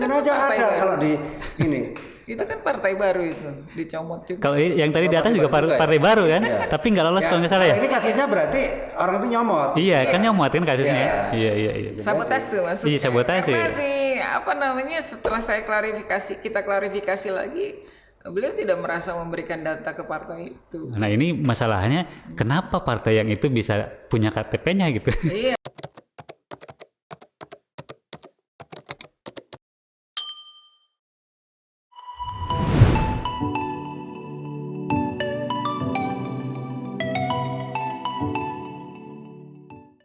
mungkin aja ada kalau di ini. Itu kan partai baru itu, dicomot juga. Kalau yang tadi di atas juga partai baru kan, tapi nggak lolos kalau nggak salah ya. Ini kasusnya berarti orang itu nyomot. Iya kan nyomot kan kasusnya. Iya. Sabotase maksudnya. Iya sabotase. Karena apa namanya setelah kita klarifikasi lagi, beliau tidak merasa memberikan data ke partai itu. Nah ini masalahnya kenapa partai yang itu bisa punya KTP-nya gitu? Iya.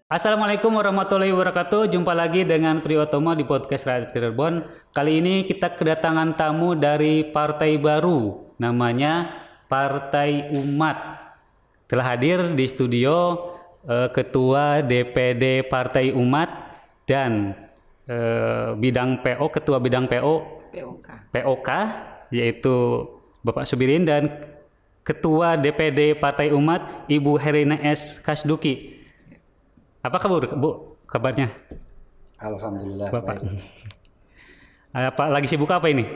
Assalamualaikum warahmatullahi wabarakatuh. Jumpa lagi dengan Priotomo di podcast Rakyat Cirebon. Kali ini kita kedatangan tamu dari partai baru, namanya Partai Umat. Telah hadir di studio Ketua DPD Partai Umat dan Ketua Bidang POK, yaitu Bapak Subirin, dan Ketua DPD Partai Umat Ibu Herina S. Kasduki. Apa kabar Bu? Kabarnya? Alhamdulillah. Bapak. Apa lagi sibuk apa ini?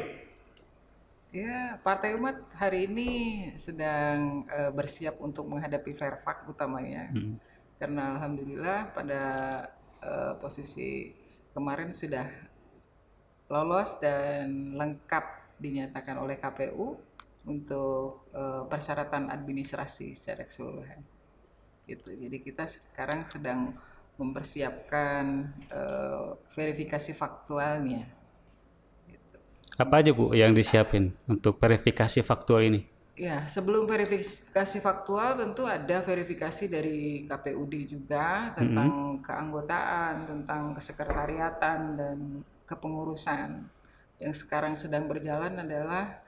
Ya, Partai Umat hari ini sedang bersiap untuk menghadapi Verfak utamanya. Karena alhamdulillah pada posisi kemarin sudah lolos dan lengkap dinyatakan oleh KPU untuk persyaratan administrasi secara keseluruhan. Gitu. Jadi kita sekarang sedang mempersiapkan verifikasi faktualnya. Gitu. Apa aja Bu yang disiapin untuk verifikasi faktual ini? Ya, sebelum verifikasi faktual tentu ada verifikasi dari KPUD juga tentang keanggotaan, tentang kesekretariatan dan kepengurusan. Yang sekarang sedang berjalan adalah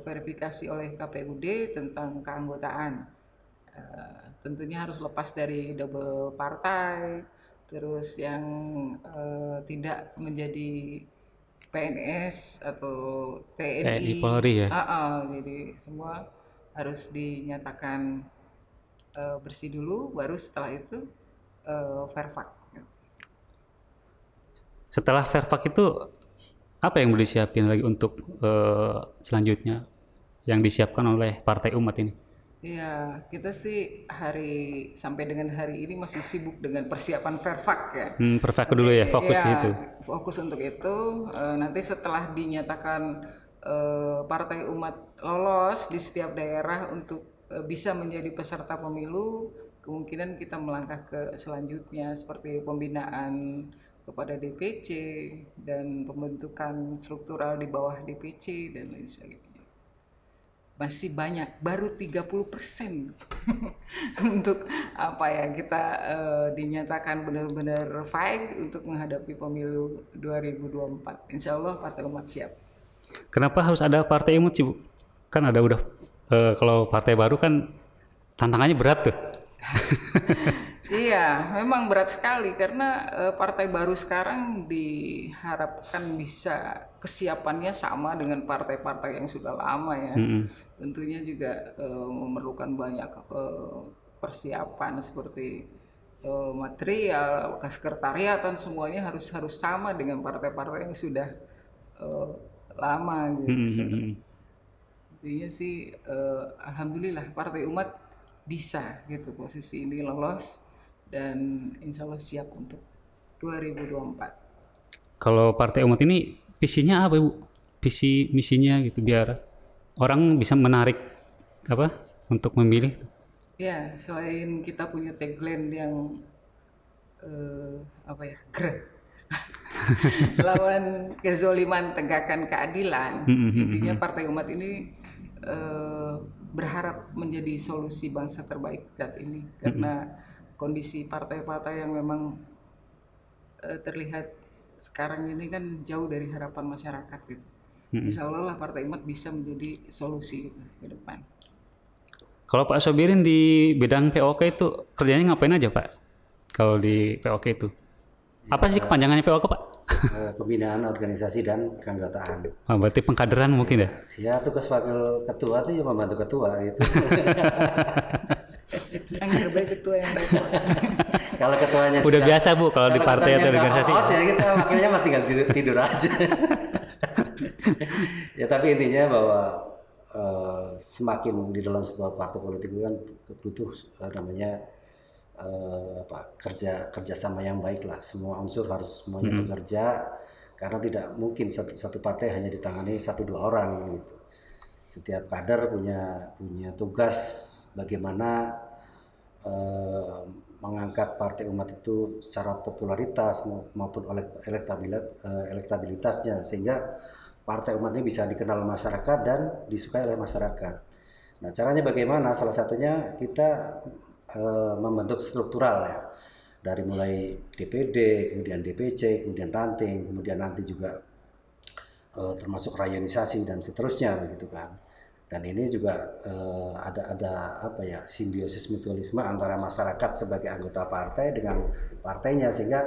verifikasi oleh KPUD tentang keanggotaan. Tentunya harus lepas dari double partai, terus yang tidak menjadi PNS atau TNI, Polri ya. Jadi semua harus dinyatakan bersih dulu, baru setelah itu Verfak. Setelah Verfak itu apa yang boleh disiapin lagi untuk selanjutnya yang disiapkan oleh Partai Umat ini? Iya, kita sih sampai dengan hari ini masih sibuk dengan persiapan Verfak ya. Verfak dulu ya, fokus gitu. Fokus untuk itu. Nanti setelah dinyatakan Partai Umat lolos di setiap daerah untuk bisa menjadi peserta pemilu, kemungkinan kita melangkah ke selanjutnya seperti pembinaan kepada DPC dan pembentukan struktural di bawah DPC dan lain sebagainya. Masih banyak, baru 30% untuk kita dinyatakan benar-benar fight untuk menghadapi pemilu 2024. Insya Allah Partai Umat siap. Kenapa harus ada Partai Umat sih Bu? Kan ada udah kalau partai baru kan tantangannya berat tuh. Iya, memang berat sekali karena partai baru sekarang diharapkan bisa kesiapannya sama dengan partai-partai yang sudah lama ya. Tentunya juga memerlukan banyak persiapan seperti material, kesekretariatan, semuanya harus sama dengan partai-partai yang sudah lama gitu. Intinya sih alhamdulillah Partai Umat bisa gitu posisi ini lolos dan insya Allah siap untuk 2024. Kalau Partai Umat ini visinya apa Bu? Visi misinya gitu biar orang bisa menarik untuk memilih. Ya, selain kita punya tagline yang lawan kezoliman tegakkan keadilan. Intinya Partai Umat ini berharap menjadi solusi bangsa terbaik saat ini karena kondisi partai-partai yang memang terlihat sekarang ini kan jauh dari harapan masyarakat gitu. Insya Allah lah Partai Umat bisa menjadi solusi gitu, ke depan. Kalau Pak Sobirin di bidang POK itu kerjanya ngapain aja Pak? Kalau di POK itu apa sih kepanjangannya POK Pak? Pembinaan organisasi dan keanggotaan. Berarti pengkaderan mungkin ya? Ya tugas wakil ketua itu ya membantu ketua gitu. Yang terbaik ketua yang baik. Kalau ketuanya Udah biasa Bu kalau di partai atau ketuanya organisasi. nggak out ya kita wakilnya mah tinggal tidur aja. Ya tapi intinya bahwa semakin di dalam sebuah partai politik itu kan butuh namanya kerjasama yang baik lah. Semua unsur harus semuanya bekerja karena tidak mungkin satu partai hanya ditangani 1-2 orang gitu. Setiap kader punya tugas bagaimana mengangkat partai umat itu secara popularitas maupun elektabilitasnya sehingga partai umat ini bisa dikenal masyarakat dan disukai oleh masyarakat. Nah, caranya bagaimana? Salah satunya kita membentuk struktural ya. Dari mulai DPD, kemudian DPC, kemudian ranting, kemudian nanti juga termasuk rayonisasi dan seterusnya begitu kan. Dan ini juga ada apa ya, simbiosis mutualisme antara masyarakat sebagai anggota partai dengan partainya sehingga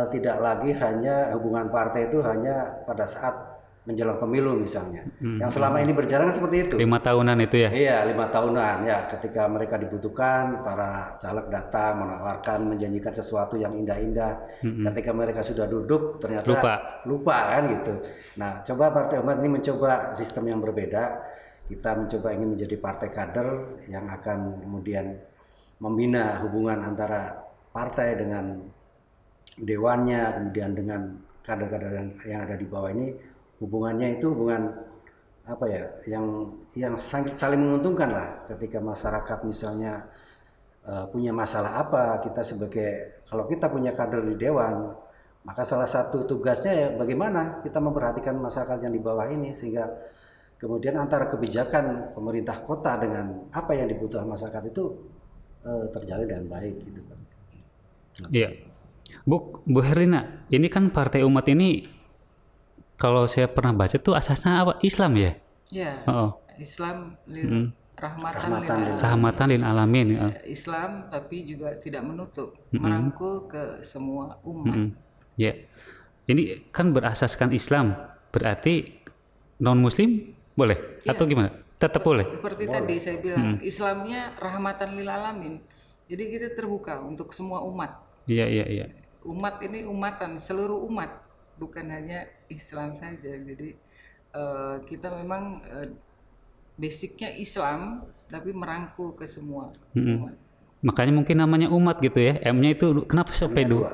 tidak lagi hanya hubungan partai itu hanya pada saat menjelang pemilu misalnya. Yang selama ini berjalan seperti itu. 5 tahunan itu ya. Iya, 5 tahunan ya. Ketika mereka dibutuhkan, para caleg datang menawarkan, menjanjikan sesuatu yang indah-indah. Ketika mereka sudah duduk, ternyata lupa kan gitu. Nah, coba Partai Umat ini mencoba sistem yang berbeda. Kita mencoba ingin menjadi partai kader yang akan kemudian membina hubungan antara partai dengan dewannya, kemudian dengan kader-kader yang ada di bawah ini. Hubungannya itu hubungan apa ya, yang saling menguntungkan lah. Ketika masyarakat misalnya punya masalah apa, kita sebagai, kalau kita punya kader di dewan, maka salah satu tugasnya ya bagaimana kita memperhatikan masyarakat yang di bawah ini sehingga kemudian antara kebijakan pemerintah kota dengan apa yang dibutuhkan masyarakat itu terjalin dengan baik gitu kan. Iya. Bu Herlina, ini kan Partai Umat ini kalau saya pernah baca tuh asasnya apa? Islam ya? Ya, Islam rahmatan lil alamin. Islam tapi juga tidak menutup, merangkul ke semua umat. Ya, ini kan berasaskan Islam, berarti non Muslim boleh atau gimana? Tetap boleh. Seperti tadi saya bilang, Islamnya rahmatan lil alamin. Jadi kita terbuka untuk semua umat. Iya. Umat ini umatan, seluruh umat. Bukan hanya Islam saja, jadi kita memang basicnya Islam, tapi merangkul ke semua umat. Makanya mungkin namanya umat gitu ya. M-nya itu kenapa sampai dua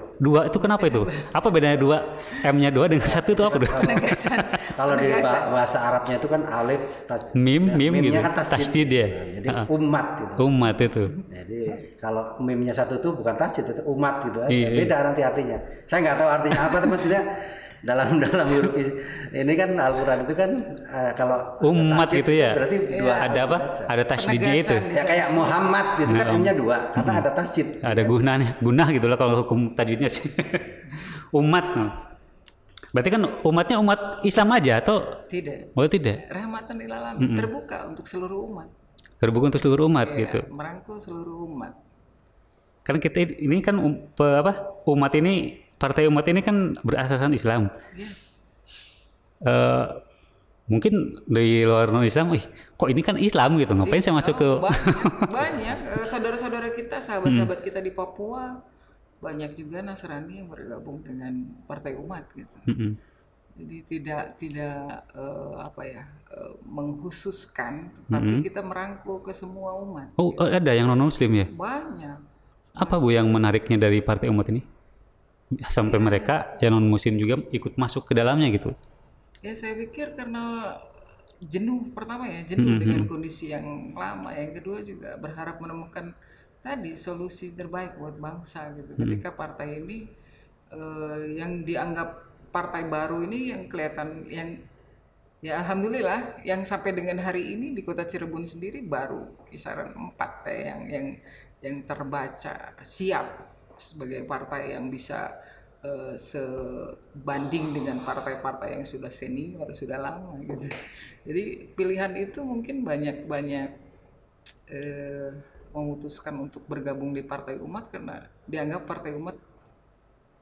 itu kenapa itu? Apa bedanya 2? M-nya 2 dengan 1 itu apa? Kalau di bahasa Arabnya itu kan alif mim gitu. Kan tasdid ya. Jadi umat gitu. Umat itu. Jadi kalau mimnya 1 itu bukan tasdid, itu umat gitu aja. Beda nanti artinya. Saya nggak tahu artinya apa, tapi maksudnya dalam huruf ini kan Al-Quran itu kan kalau umat tasjid, gitu ya. berarti 2 ada apa? Ada tasdidnya itu. Ya kayak Muhammad gitu kan M-nya 2 karena ada tasjid. Ada gunah gitu lah kalau hukum tajwidnya sih. Umat. Berarti kan umatnya umat Islam aja atau tidak? Oh tidak. Rahmatan lil alamin, terbuka untuk seluruh umat. Terbuka untuk seluruh umat gitu. Merangkul seluruh umat. Karena kita ini kan umat ini, partai umat ini kan berasaskan Islam. Mungkin di luar non Islam, kok ini kan Islam gitu, ngapain saya masuk ke? Banyak saudara-saudara kita, sahabat-sahabat kita di Papua, banyak juga Nasrani yang bergabung dengan partai umat gitu. Jadi tidak mengkhususkan, tapi kita merangkul ke semua umat. Oh, gitu. Ada yang non Muslim ya? Banyak. Apa Bu yang menariknya dari partai umat ini? Sampai mereka yang non Muslim juga ikut masuk ke dalamnya gitu? Ya saya pikir karena jenuh, pertama ya jenuh dengan kondisi yang lama, yang kedua juga berharap menemukan tadi solusi terbaik buat bangsa gitu. Ketika partai ini yang dianggap partai baru ini yang kelihatan yang ya alhamdulillah yang sampai dengan hari ini di Kota Cirebon sendiri baru kisaran 4 yang terbaca siap sebagai partai yang bisa sebanding dengan partai-partai yang sudah senior, sudah lama gitu. Jadi pilihan itu mungkin banyak memutuskan untuk bergabung di Partai Umat karena dianggap Partai Umat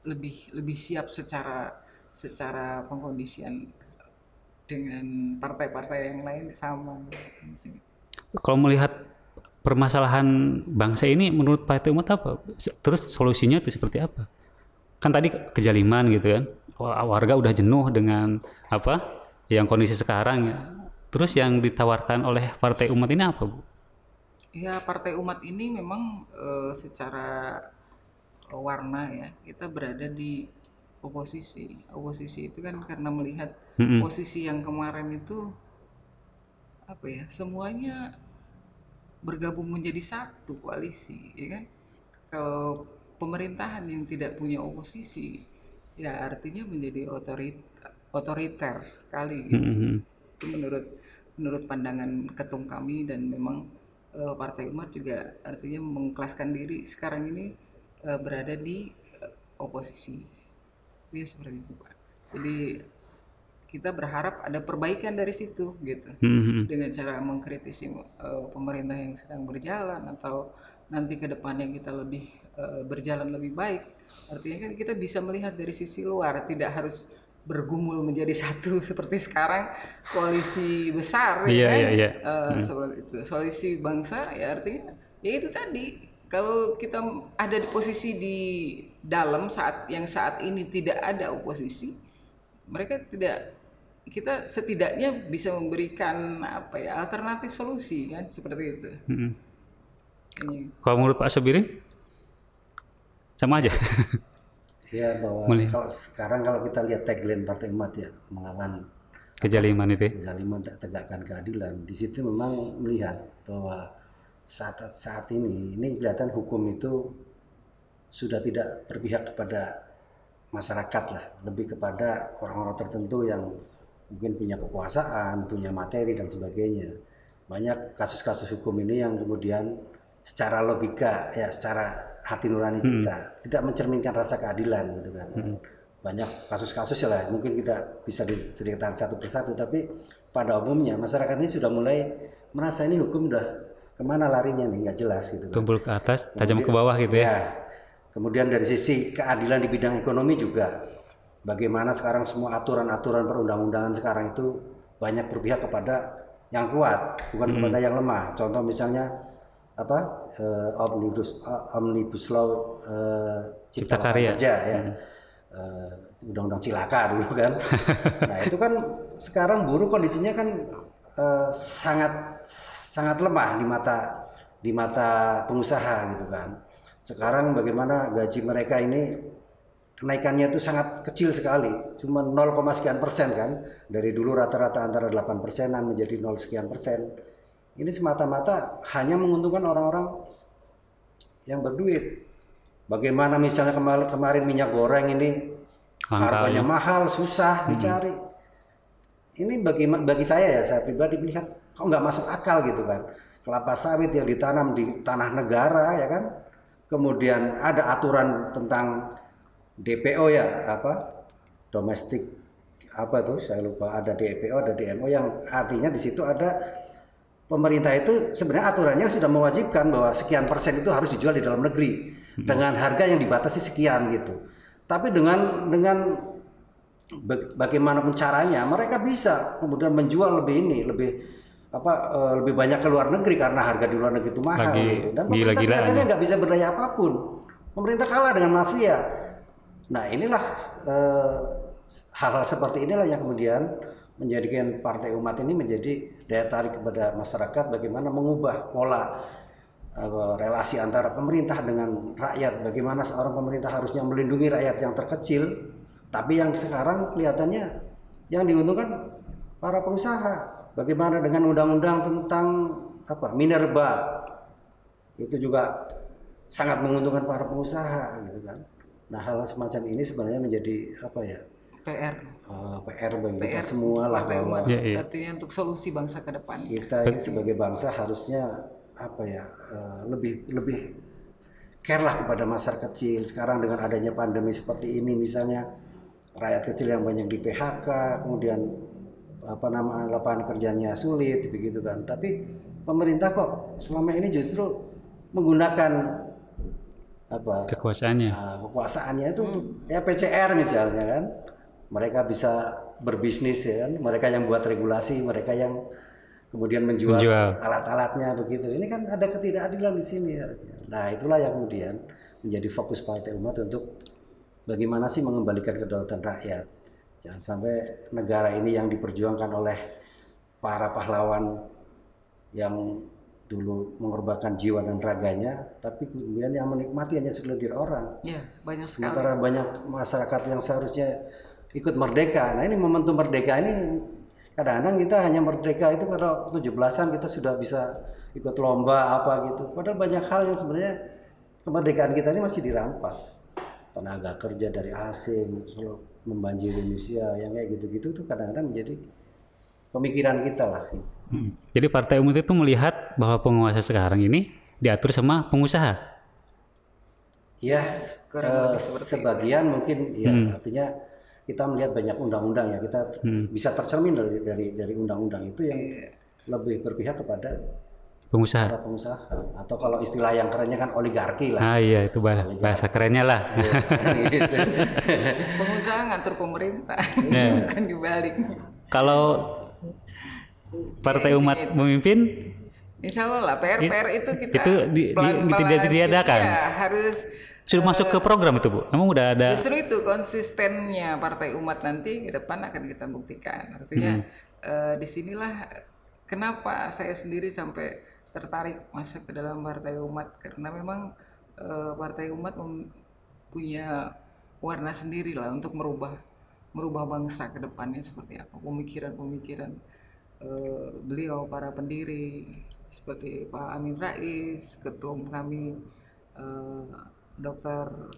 lebih siap secara pengkondisian dengan partai-partai yang lain sama. Kalau melihat permasalahan bangsa ini menurut Partai Umat apa? Terus solusinya itu seperti apa? Kan tadi kejaliman gitu kan, warga udah jenuh dengan apa yang kondisi sekarang ya. Terus yang ditawarkan oleh Partai Umat ini apa, Bu? Ya, Partai Umat ini memang secara warna ya, kita berada di oposisi. Oposisi itu kan karena melihat posisi yang kemarin itu apa ya, semuanya bergabung menjadi satu koalisi, ya kan? Kalau pemerintahan yang tidak punya oposisi, ya artinya menjadi otoriter kali gitu. Itu menurut pandangan ketum kami, dan memang Partai Umat juga artinya mengkelaskan diri sekarang ini berada di oposisi. Ya seperti itu, Pak. Jadi kita berharap ada perbaikan dari situ gitu, dengan cara mengkritisi pemerintah yang sedang berjalan, atau nanti ke depannya kita lebih berjalan lebih baik. Artinya kan kita bisa melihat dari sisi luar, tidak harus bergumul menjadi satu seperti sekarang koalisi besar, seperti itu, koalisi bangsa. Ya artinya ya itu tadi, kalau kita ada di posisi di dalam saat ini tidak ada oposisi, kita setidaknya bisa memberikan alternatif solusi kan, seperti itu. Kalau menurut Pak Sobirin sama aja. Ya, bahwa kalau kita lihat tagline Partai Umat ya, melawan kejaliman itu. Kezaliman, tegakkan keadilan. Di situ memang melihat bahwa saat ini kelihatan hukum itu sudah tidak berpihak kepada masyarakat lah, lebih kepada orang-orang tertentu yang mungkin punya kekuasaan, punya materi dan sebagainya. Banyak kasus-kasus hukum ini yang kemudian secara logika ya, secara hati nurani kita tidak mencerminkan rasa keadilan gitu kan. Banyak kasus-kasus lah, mungkin kita bisa diceritakan satu persatu, tapi pada umumnya masyarakat ini sudah mulai merasa ini hukum udah kemana larinya nih, nggak jelas gitu kan. Tumpul ke atas, tajam ke bawah gitu ya. Kemudian dari sisi keadilan di bidang ekonomi juga, bagaimana sekarang semua aturan-aturan perundang-undangan sekarang itu banyak berpihak kepada yang kuat, bukan kepada yang lemah. Contoh misalnya omnibus law cipta lapangan kerja ya, undang-undang cilaka dulu kan. Nah itu kan sekarang buruh kondisinya kan sangat lemah di mata pengusaha gitu kan. Sekarang bagaimana gaji mereka ini kenaikannya itu sangat kecil sekali, cuma 0, sekian persen kan. Dari dulu rata-rata antara 8%-an menjadi 0 sekian persen. Ini semata-mata hanya menguntungkan orang-orang yang berduit. Bagaimana misalnya kemarin minyak goreng ini harganya mahal, susah dicari. Ini bagi saya pribadi melihat kok nggak masuk akal gitu kan. Kelapa sawit yang ditanam di tanah negara ya kan. Kemudian ada aturan tentang DPO ya, domestik saya lupa, ada DPO, ada DMO, yang artinya di situ ada pemerintah itu sebenarnya aturannya sudah mewajibkan bahwa sekian persen itu harus dijual di dalam negeri dengan harga yang dibatasi sekian gitu. Tapi dengan bagaimanapun caranya mereka bisa kemudian menjual lebih banyak ke luar negeri karena harga di luar negeri itu mahal gitu. Dan pemerintah kelihatannya nggak bisa berdaya apapun. Pemerintah kalah dengan mafia. Nah inilah hal-hal seperti inilah yang kemudian menjadikan Partai Umat ini menjadi daya tarik kepada masyarakat, bagaimana mengubah pola relasi antara pemerintah dengan rakyat. Bagaimana seorang pemerintah harusnya melindungi rakyat yang terkecil, tapi yang sekarang kelihatannya yang diuntungkan para pengusaha. Bagaimana dengan undang-undang tentang minerba, itu juga sangat menguntungkan para pengusaha gitu kan. Nah hal semacam ini sebenarnya menjadi PR bagi kita semua lah, bahwa artinya untuk solusi bangsa ke depan. Kita ini sebagai bangsa harusnya lebih care lah kepada masyarakat kecil. Sekarang dengan adanya pandemi seperti ini misalnya, rakyat kecil yang banyak di PHK, kemudian lapangan kerjanya sulit begitu kan. Tapi pemerintah kok selama ini justru menggunakan kekuasaannya itu ya PCR misalnya kan. Mereka bisa berbisnis ya kan, mereka yang buat regulasi, mereka yang kemudian menjual alat-alatnya begitu. Ini kan ada ketidakadilan di sini harusnya. Nah, itulah yang kemudian menjadi fokus Partai Umat untuk bagaimana sih mengembalikan kedaulatan rakyat. Jangan sampai negara ini yang diperjuangkan oleh para pahlawan yang dulu mengorbankan jiwa dan raganya, tapi kemudian yang menikmati hanya segelintir orang. Ya, banyak sekali. Sementara banyak masyarakat yang seharusnya ikut merdeka. Nah, ini momentum merdeka ini kadang-kadang kita hanya merdeka itu kalau 17-an kita sudah bisa ikut lomba apa gitu. Padahal banyak hal yang sebenarnya kemerdekaan kita ini masih dirampas. Tenaga kerja dari asing membanjiri Indonesia yang kayak gitu-gitu tuh kadang-kadang menjadi pemikiran kita lah. Jadi Partai Umat itu melihat bahwa penguasa sekarang ini diatur sama pengusaha. Ya, sebagian mungkin ya, artinya kita melihat banyak undang-undang ya, kita bisa tercermin dari undang-undang itu yang lebih berpihak kepada para pengusaha, atau kalau istilah yang kerennya kan oligarki lah. Ah iya, itu bahasa kerennya lah. Gitu. Pengusaha ngatur pemerintah, bukan dibalik. Kalau Partai Umat memimpin, insya Allah lah PR itu kita itu tidak diadakan. Ya, harus sudah masuk ke program itu, Bu. Emang udah ada? Justru itu konsistennya Partai Umat nanti ke depan akan kita buktikan. Artinya disinilah kenapa saya sendiri sampai tertarik masuk ke dalam Partai Umat, karena memang Partai Umat punya warna sendiri lah untuk merubah bangsa ke depannya seperti apa, pemikiran-pemikiran beliau para pendiri seperti Pak Amin Rais, ketum kami Dr.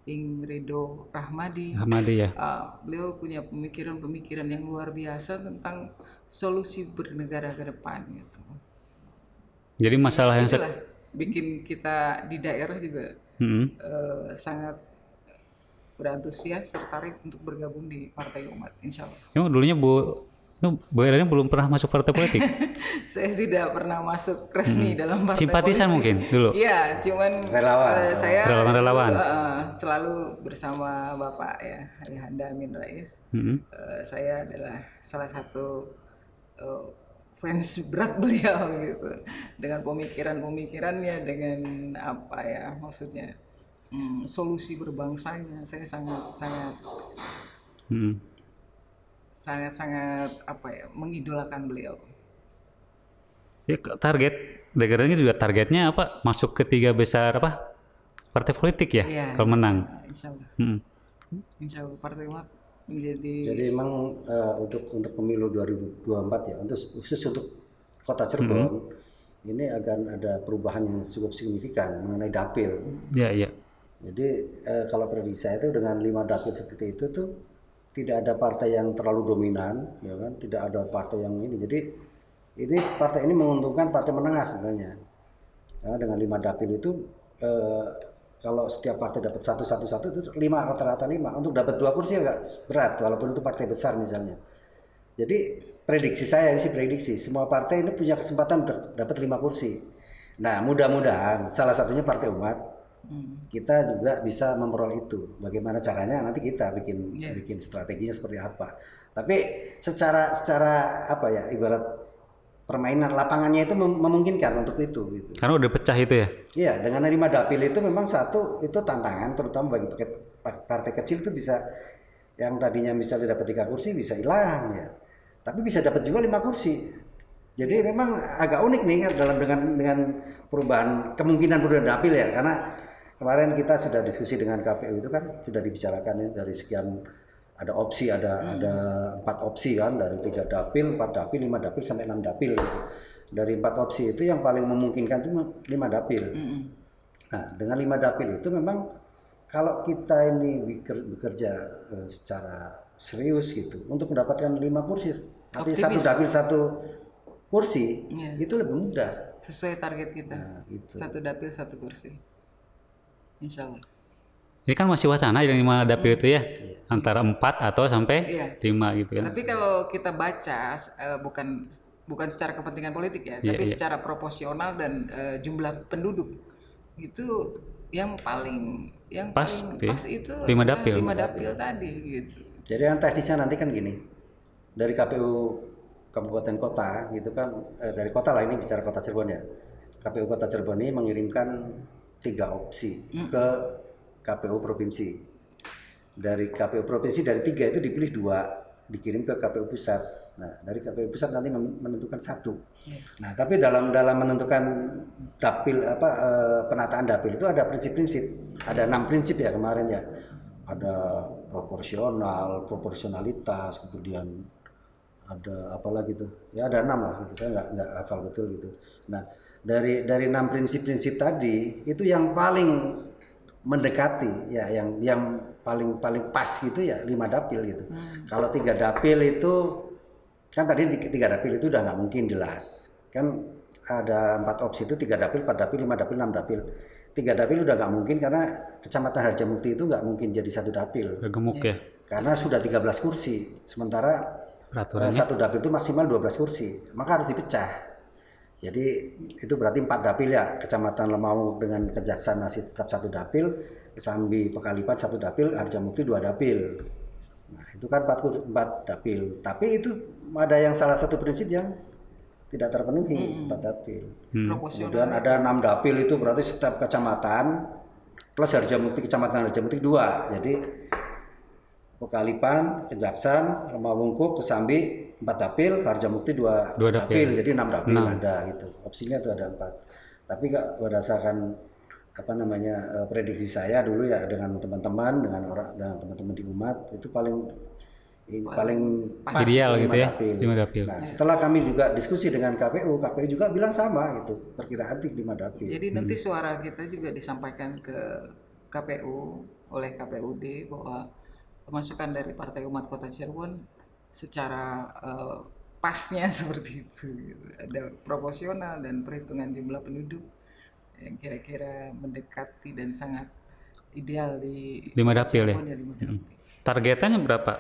Ingrido Rahmadi ya. Beliau punya pemikiran-pemikiran yang luar biasa tentang solusi bernegara ke depan gitu. Jadi masalah yang bikin kita di daerah juga sangat berantusias, tertarik untuk bergabung di Partai Umat, insya Allah. Emang dulunya Bu Erina belum pernah masuk partai politik? Saya tidak pernah masuk resmi dalam partai simpatisan politik. Mungkin dulu? Iya, cuman saya relawan. Selalu bersama Bapak ya, Ayahanda Amin Rais. Saya adalah salah satu fans berat beliau gitu. Dengan pemikirannya, dengan apa ya maksudnya, solusi berbangsanya, saya sangat apa ya, mengidolakan beliau. Ya, daerahnya juga targetnya apa? Masuk ke 3 besar apa? Partai politik ya, kalau menang. Insya Allah. Insya Allah Partai Umat menjadi. Jadi memang untuk pemilu 2024 ya, khusus untuk Kota Cirebon ini akan ada perubahan yang cukup signifikan mengenai dapil. Iya. Jadi kalau prediksi saya itu dengan 5 dapil seperti itu tuh tidak ada partai yang terlalu dominan, ya kan? Tidak ada partai yang ini. Jadi ini partai ini menguntungkan partai menengah sebenarnya. Ya, dengan 5 dapil itu kalau setiap partai dapat satu itu 5 rata-rata 5. Untuk dapat 2 kursi agak berat walaupun itu partai besar misalnya. Jadi prediksi saya semua partai ini punya kesempatan dapat 5 kursi. Nah, mudah-mudahan salah satunya Partai Umat kita juga bisa memperoleh itu. Bagaimana caranya nanti kita bikin strateginya seperti apa. Tapi secara apa ya, ibarat permainan lapangannya itu memungkinkan untuk itu gitu. Karena udah pecah itu ya. Iya, dengan 5 dapil itu memang satu itu tantangan terutama bagi partai kecil itu bisa yang tadinya misalnya dapat 3 kursi bisa hilang ya. Tapi bisa dapat juga 5 kursi. Jadi memang agak unik nih dengan perubahan kemungkinan dapil ya, karena kemarin kita sudah diskusi dengan KPU itu kan sudah dibicarakan ya, dari sekian ada opsi ada 4 opsi kan, dari 3 dapil, 4 dapil, 5 dapil sampai 6 dapil. Dari 4 opsi itu yang paling memungkinkan itu 5 dapil. Nah, dengan 5 dapil itu memang kalau kita ini bekerja secara serius gitu untuk mendapatkan 5 kursi, nanti 1 dapil 1 kursi itu lebih mudah. Sesuai target kita. Nah, gitu. 1 dapil 1 kursi. Insya Allah. Ini kan masih wacana yang 5 dapil itu ya, antara 4 atau sampai 5 gitu kan. Tapi kalau kita baca bukan secara kepentingan politik ya, tapi secara proporsional dan jumlah penduduk itu yang paling pas itu 5 dapil. 5 dapil tadi gitu. Jadi yang teknisnya nanti kan gini, dari KPU kabupaten kota gitu kan, dari kota lah, ini bicara kota Cirebon ya. KPU Kota Cirebon ini mengirimkan 3 opsi ke KPU provinsi. Dari KPU provinsi dari 3 itu dipilih 2 dikirim ke KPU pusat. Nah, dari KPU pusat nanti menentukan 1. Nah, tapi dalam menentukan dapil penataan dapil itu ada prinsip-prinsip. Ada 6 prinsip ya kemarin ya. Ada proporsionalitas, kemudian ada apa lagi tuh? Ya ada 6 lah gitu. Saya nggak hafal betul gitu. Nah, dari 6 prinsip-prinsip tadi itu yang paling mendekati ya, yang paling pas gitu ya 5 dapil gitu. Kalau 3 dapil itu kan tadi 3 dapil itu udah nggak mungkin jelas. Kan ada 4 opsi itu 3 dapil, 4 dapil, 5 dapil, 6 dapil. 3 dapil udah nggak mungkin karena Kecamatan Harjamukti itu nggak mungkin jadi 1 dapil. Gemuk ya. Karena sudah 13 kursi. Sementara Peraturannya 1 dapil itu maksimal 12 kursi. Maka harus dipecah. Jadi itu berarti 4 dapil ya, Kecamatan Lemau dengan Kejaksaan masih tetap 1 dapil, Kesambi Pekalipat 1 dapil, Harjamukti 2 dapil. Nah itu kan 4 dapil. Tapi itu ada yang salah satu prinsip yang tidak terpenuhi, 4 dapil. Kemudian ada 6 dapil itu berarti setiap kecamatan plus Harjamukti, Kecamatan Harjamukti 2. Jadi Pekalipan, Kejaksaan, Lemawungkuk, Kesambi 4 dapil, Harjamukti 2 dapil, jadi 6 dapil ada gitu. Opsinya itu ada 4. Tapi berdasarkan prediksi saya dulu ya dengan teman-teman, dengan teman-teman di umat itu paling pas ideal gitu ya, 5 dapil. Nah, setelah kami juga diskusi dengan KPU juga bilang sama gitu, perkiraan 5 dapil. Jadi nanti suara kita juga disampaikan ke KPU oleh KPUD bahwa pemasukan dari Partai Umat Kota Cirebon secara pasnya seperti itu, ada proporsional dan perhitungan jumlah penduduk yang kira-kira mendekati dan sangat ideal di 5 dapil ya. 5 dapil. Targetannya berapa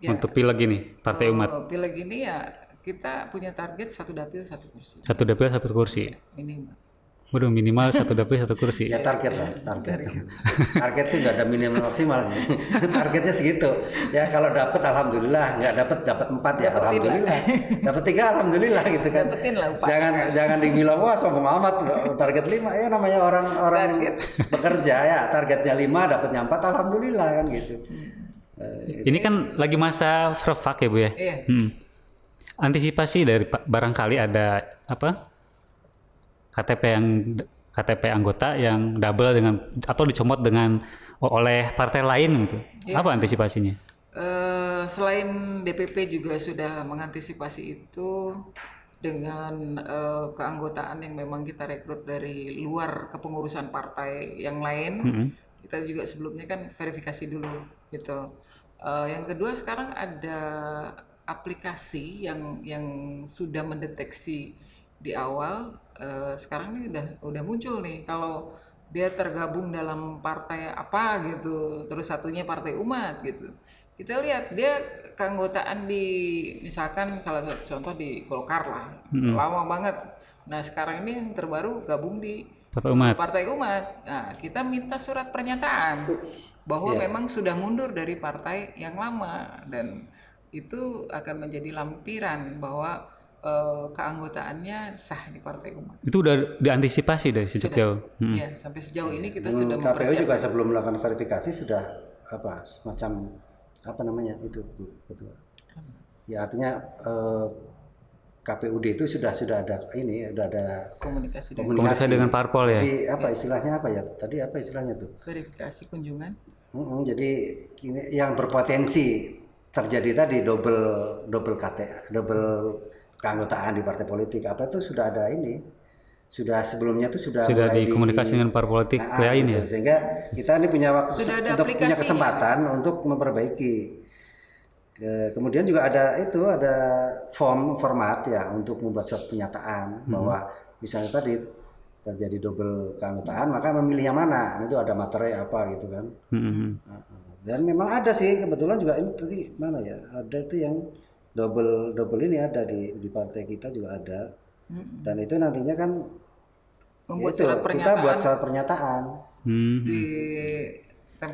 untuk pileg ini Partai Umat? Pileg ini ya kita punya target 1 dapil 1 kursi. 1 dapil 1 kursi. Minimal. Waduh, minimal 1 dapil 1 kursi. Ya target lah, target itu nggak ada minimal maksimal sih. Targetnya segitu. Ya kalau dapat alhamdulillah, nggak dapat 4 ya alhamdulillah. Dapat 3 alhamdulillah gitu kan. Dapetin lah upaya. Jangan dibilang wah sombong amat target 5 ya, namanya orang bekerja ya, targetnya 5 dapatnya 4 alhamdulillah kan gitu. Ini kan lagi masa frefak ya Bu ya. Iya. Antisipasi dari barangkali ada KTP anggota yang double dengan atau dicomot dengan oleh partai lain gitu. Ya. Apa antisipasinya? Selain DPP juga sudah mengantisipasi itu dengan keanggotaan yang memang kita rekrut dari luar kepengurusan partai yang lain. Kita juga sebelumnya kan verifikasi dulu gitu. Yang kedua sekarang ada aplikasi yang sudah mendeteksi di awal. Sekarang ini udah muncul nih kalau dia tergabung dalam partai apa gitu, terus satunya Partai Umat gitu. Kita lihat dia keanggotaan di misalkan salah satu contoh di Golkar lah, lama banget. Nah sekarang ini yang terbaru gabung di Partai Umat. Nah kita minta surat pernyataan bahwa memang sudah mundur dari partai yang lama, dan itu akan menjadi lampiran bahwa keanggotaannya sah di Partai Umat. Itu udah diantisipasi dari sejak jauh. Ya, sampai sejauh ini kita sudah mempersiapkan. KPU juga sebelum melakukan verifikasi sudah semacam itu Bu Ketua. Ya artinya KPUD itu sudah ada komunikasi dengan parpol ya. Jadi istilahnya apa ya? Tadi apa istilahnya tuh? Verifikasi kunjungan. Jadi ini yang berpotensi terjadi tadi double keanggotaan di partai politik itu sudah ada sebelumnya tuh sudah dikomunikasi dengan partai politik lain ya. Sehingga kita ini punya waktu punya kesempatan untuk memperbaiki. Kemudian juga ada format ya untuk membuat suatu pernyataan bahwa misalnya tadi terjadi double keanggotaan, maka memilih yang mana. Itu ada materai apa gitu kan. Dan memang ada sih kebetulan juga ini tadi mana ya, ada itu yang double ini ada di partai kita juga ada. Dan itu nantinya kan membuat surat pernyataan. Kita buat surat pernyataan.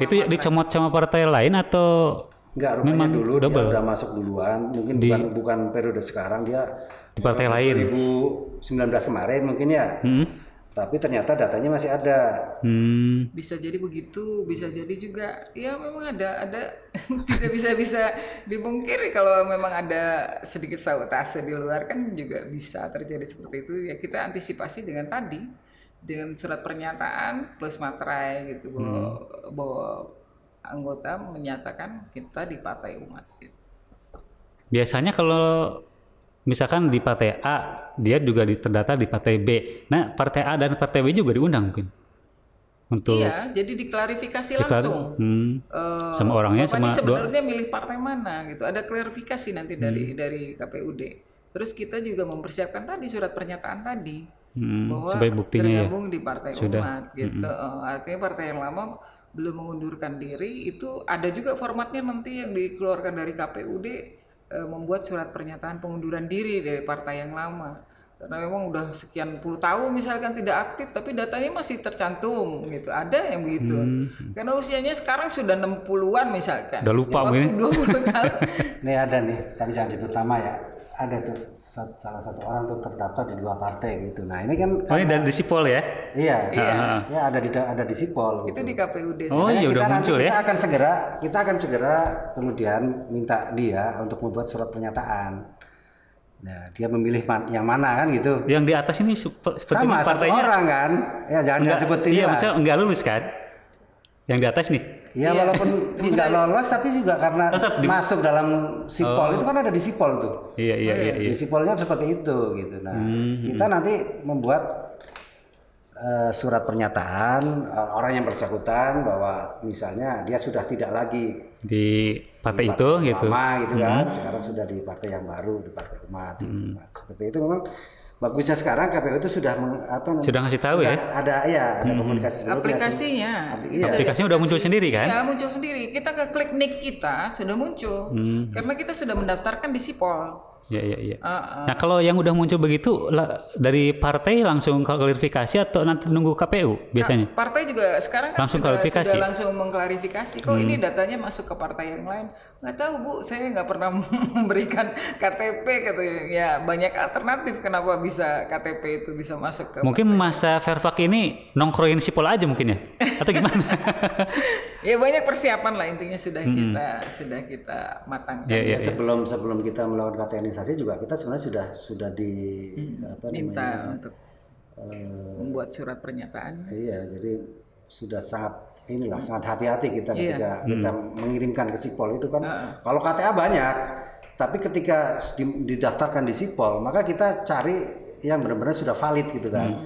Itu dicomot sama partai lain atau Enggak, rupanya Memang dulu double. dia udah masuk duluan, mungkin bukan periode sekarang, dia Di partai lain. 2019 kemarin mungkin ya. Tapi ternyata datanya masih ada. Bisa jadi begitu, bisa jadi juga ya memang ada tidak bisa dipungkiri kalau memang ada sedikit sabotase di luar kan juga bisa terjadi seperti itu. Ya kita antisipasi dengan surat pernyataan plus materai gitu bahwa anggota menyatakan kita di Partai Umat gitu. Biasanya kalau misalkan di partai A, dia juga terdaftar di partai B. Nah, partai A dan partai B juga diundang mungkin untuk Iya, jadi diklarifikasi langsung. sama orangnya, Bapak sama ini sebenarnya milih partai mana gitu. Ada klarifikasi nanti dari KPUD. Terus kita juga mempersiapkan tadi surat pernyataan tadi bahwa sebagai buktinya tergabung di Partai Umat gitu. Artinya partai yang lama belum mengundurkan diri, itu ada juga formatnya nanti yang dikeluarkan dari KPUD, membuat surat pernyataan pengunduran diri dari partai yang lama. Karena memang udah sekian puluh tahun misalkan tidak aktif tapi datanya masih tercantum gitu. Ada yang begitu. Karena usianya sekarang sudah 60-an misalkan. Udah lupa waktu mungkin. 20 tahun. Nih ada nih, tapi jangan sebut nama ya. Ada tuh salah satu orang tuh terdaftar di 2 partai gitu. Nah ini kan Oh, ini dari Sipol ya? iya, ya ada di Sipol. Itu Gitu. di KPUD. Oh iya, udah muncul ya? Kita akan segera kemudian minta dia untuk membuat surat pernyataan. Nah, dia memilih yang mana kan gitu. Yang di atas ini seperti Sama satu partainya orang kan. Ya jangan sebut ini iya, lah. maksudnya enggak lulus kan? Yang di atas nih. Ya walaupun nggak lolos tapi juga karena masuk dalam Sipol itu kan ada di Sipol tuh. Iya. Di Sipolnya seperti itu gitu. Nah, kita nanti membuat surat pernyataan orang yang bersangkutan bahwa misalnya dia sudah tidak lagi Di partai itu gitu. lama gitu kan, sekarang sudah di partai yang baru, di Partai Umat gitu. Nah, seperti itu memang bagusnya sekarang KPU itu sudah Sudah ngasih tahu ya? Ada komunikasi sebelumnya. Aplikasinya. Aplikasinya udah muncul sendiri kan? Ya muncul sendiri. Kita ke klik nick kita sudah muncul. Karena kita sudah mendaftarkan di Sipol. Iya. Nah, kalau yang udah muncul begitu dari partai langsung klarifikasi atau nanti nunggu KPU biasanya? Partai juga sekarang kan Langsung sudah klarifikasi? langsung mengklarifikasi. Kok ini datanya masuk ke partai yang lain? Nggak tahu Bu, saya nggak pernah memberikan KTP katanya. Ya banyak alternatif kenapa bisa KTP itu bisa masuk ke. Mungkin masa Verfak ini nongkrongin Sipol aja mungkin ya? Atau gimana? Ya banyak persiapan lah intinya sudah kita matangkan. Iya. Sebelum kita melakukan KTNisasi juga kita sebenarnya sudah minta untuk membuat surat pernyataan. Iya, jadi sudah sangat hati-hati kita ketika kita mengirimkan ke Sipol itu kan. Kalau KTA banyak, tapi ketika didaftarkan di Sipol, maka kita cari yang benar-benar sudah valid gitu kan.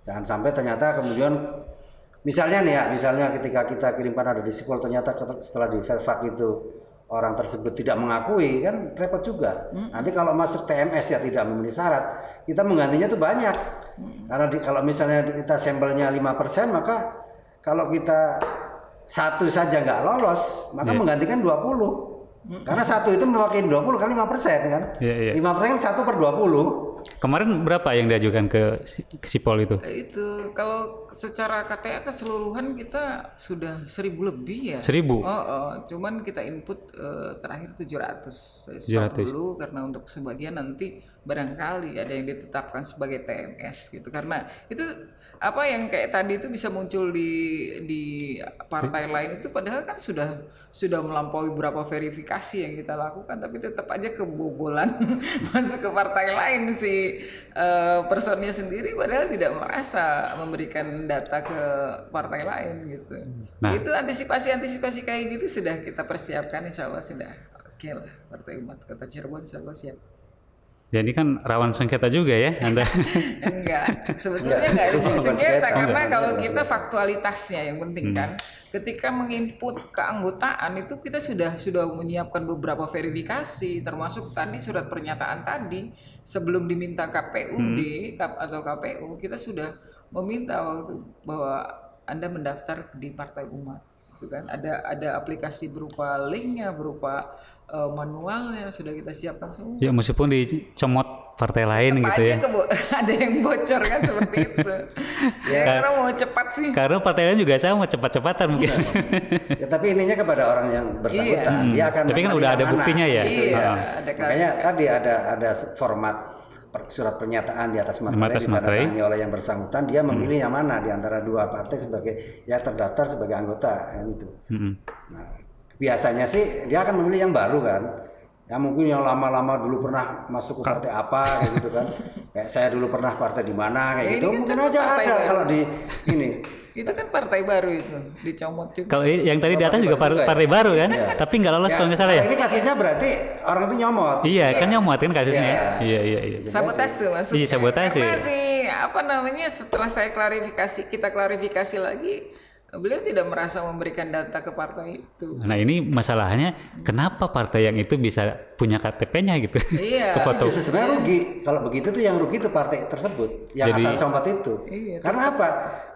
Jangan sampai ternyata kemudian misalnya ketika kita kirimkan ada di Sipol ternyata setelah di Verfak itu orang tersebut tidak mengakui kan repot juga. Nanti kalau masuk TMS ya tidak memenuhi syarat, kita menggantinya tuh banyak. Karena kalau misalnya kita sampelnya 5%, maka kalau kita satu saja nggak lolos, maka menggantikan 20. Karena satu itu mewakili 20 kali 5% kan. 5% kan 1 per 20. Kemarin berapa yang diajukan ke Sipol itu? Itu kalau secara KTA keseluruhan kita sudah 1.000 lebih ya. 1.000? Cuman kita input terakhir 700. Stop dulu karena untuk sebagian nanti barangkali ada yang ditetapkan sebagai TMS gitu. Karena itu apa yang kayak tadi itu bisa muncul di partai lain itu padahal kan sudah melampaui beberapa verifikasi yang kita lakukan tapi tetap aja kebobolan masuk ke partai lain si personnya sendiri padahal tidak merasa memberikan data ke partai lain gitu. Nah, itu antisipasi kayak gitu sudah kita persiapkan, insya Allah sudah oke lah. Partai Umat Kota Cirebon insya Allah siap. Jadi kan rawan sengketa juga ya Anda? Enggak, sebetulnya enggak ada sengketa karena kalau kita faktualitasnya yang penting kan. Ketika menginput keanggotaan itu kita sudah menyiapkan beberapa verifikasi termasuk tadi surat pernyataan tadi sebelum diminta KPUD atau KPU kita sudah meminta waktu bahwa Anda mendaftar di Partai Umat. Itu kan ada aplikasi berupa linknya, berupa manualnya sudah kita siapkan semua. Ya meskipun dicomot partai lain Apa gitu aja ya. ada yang bocor kan seperti itu. Ya karena mau cepat sih. Karena partai lain juga sama cepat-cepatan mungkin. Ya, tapi ininya kepada orang yang bersangkutan, dia akan. Tapi kan udah ada buktinya ya. Iya, Heeh. ada Makanya tadi ada format surat pernyataan di atas materai ditandatangani oleh yang bersangkutan, dia memilih yang mana di antara dua partai sebagai yang terdaftar sebagai anggota kan itu. Nah, biasanya sih dia akan memilih yang baru kan. Ya mungkin yang lama-lama dulu pernah masuk ke partai apa kayak gitu kan. Kayak saya dulu pernah partai di mana kayak gitu. Kan Mungkin aja ada kalau di ini. Itu kan partai baru itu dicomot juga. Kalau yang tadi di atas juga partai baru kan, tapi nggak lolos kalau nggak salah ya. Ini kasusnya berarti orang itu nyomot. Iya kan nyomot kan kasusnya. Iya. Sabotase maksudnya. Iya, sabotase. Karena sih setelah kita klarifikasi lagi, beliau tidak merasa memberikan data ke partai itu. Nah ini masalahnya kenapa partai yang itu bisa punya KTP-nya gitu? Iya. Kefoto. Justru sebenarnya rugi. Kalau begitu tuh yang rugi tuh partai tersebut yang asal comot itu. Iya, Karena apa?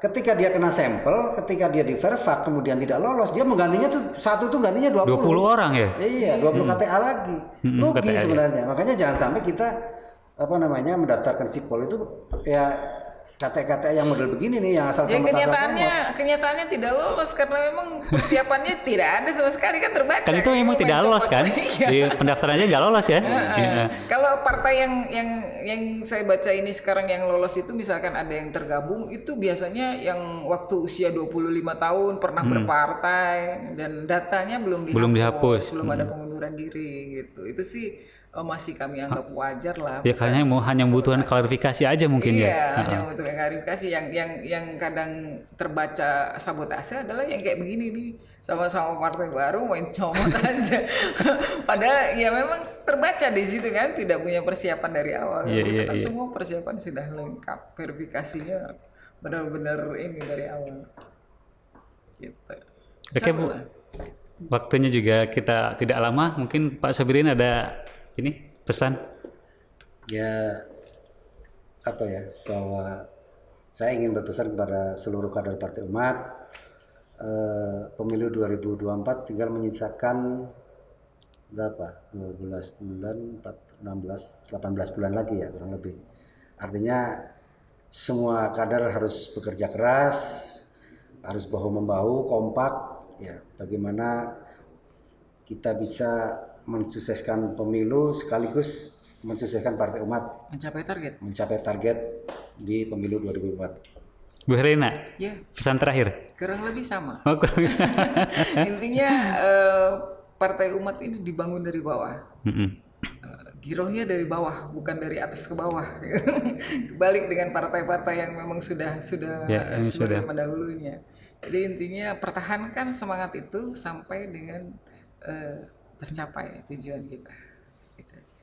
Ketika dia kena sampel, ketika dia di verify kemudian tidak lolos, dia menggantinya tuh satu tuh gantinya 20. 20 orang ya? Iya, 20 KTA lagi. Rugi KTA. sebenarnya. Makanya jangan sampai kita mendaftarkan sipol itu ya KTA yang model begini nih yang asal comot. Kenyataannya tidak lolos karena memang persiapannya tidak ada sama sekali kan terbaca. Kan itu memang tidak lolos kan? Di pendaftarannya nggak lolos ya? Iya. Kalau partai yang saya baca ini sekarang yang lolos itu misalkan ada yang tergabung itu biasanya yang waktu usia 25 tahun pernah berpartai dan datanya belum dihapus. Belum ada pengunduran diri gitu. Itu sih masih kami anggap wajar lah. Ya kayaknya hanya membutuhkan klarifikasi aja mungkin ya. Iya, hanya membutuhkan klarifikasi yang kadang terbaca sabotase adalah yang kayak begini nih. Sama-sama partai baru main comot aja. Padahal ya memang terbaca di situ kan tidak punya persiapan dari awal. Iya. Semua persiapan sudah lengkap, verifikasinya benar-benar ini dari awal. Gitu. Oke Bu. Waktunya juga kita tidak lama. Mungkin Pak Sabirin ada ini pesan? Ya bahwa saya ingin berpesan kepada seluruh kader Partai Umat, pemilu 2024 tinggal menyisakan berapa? 12 bulan, 18 bulan lagi ya kurang lebih. Artinya semua kader harus bekerja keras, harus bahu membahu, kompak ya bagaimana kita bisa mensukseskan pemilu sekaligus mensukseskan Partai Umat mencapai target di pemilu 2024. Bu Herina, pesan terakhir. Kurang lebih sama. Oh, Intinya Partai Umat ini dibangun dari bawah. Girohnya dari bawah, bukan dari atas ke bawah. Balik dengan partai-partai yang memang sudah mendahulunya. Jadi intinya pertahankan semangat itu sampai dengan tercapai tujuan kita. Itu aja.